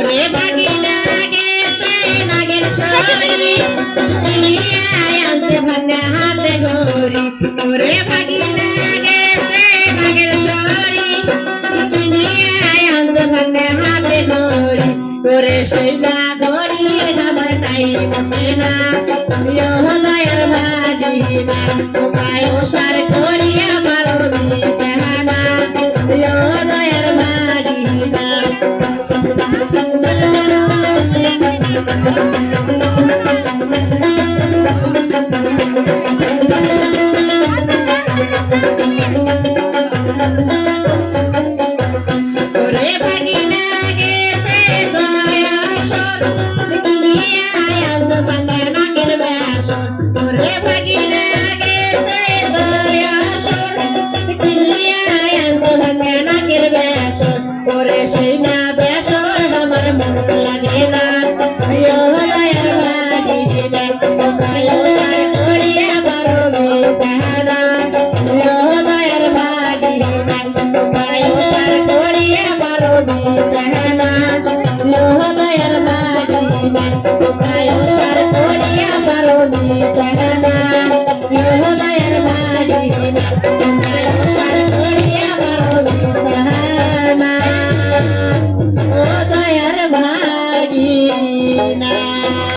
রে বাগিনা গেছে নাগের সরি আলতে ভান্নে হাতে গরি ওরে বাগিনা গেছে নাগের সরি আলতে ভান্নে হাতে গরি করে সেই না গরি আমার তাই মনে না দয়ার ভাজি না উপায় সার করি আমার বিছানা দয়ার ভাজি না ওরে বাগিনা গেছে দয়াসর কিনিয়া আজ বাংলা নাকের বেসর ওরে বাগিনা গেছে দয়াসর কিনিয়া আজ বাংলা নাকের বেসর ওরে সেই না বেসর আমার মন লাগে না দয়ার বাজি না দয়ার সার করিয়া বারো বিছানা দয়ার বাজি না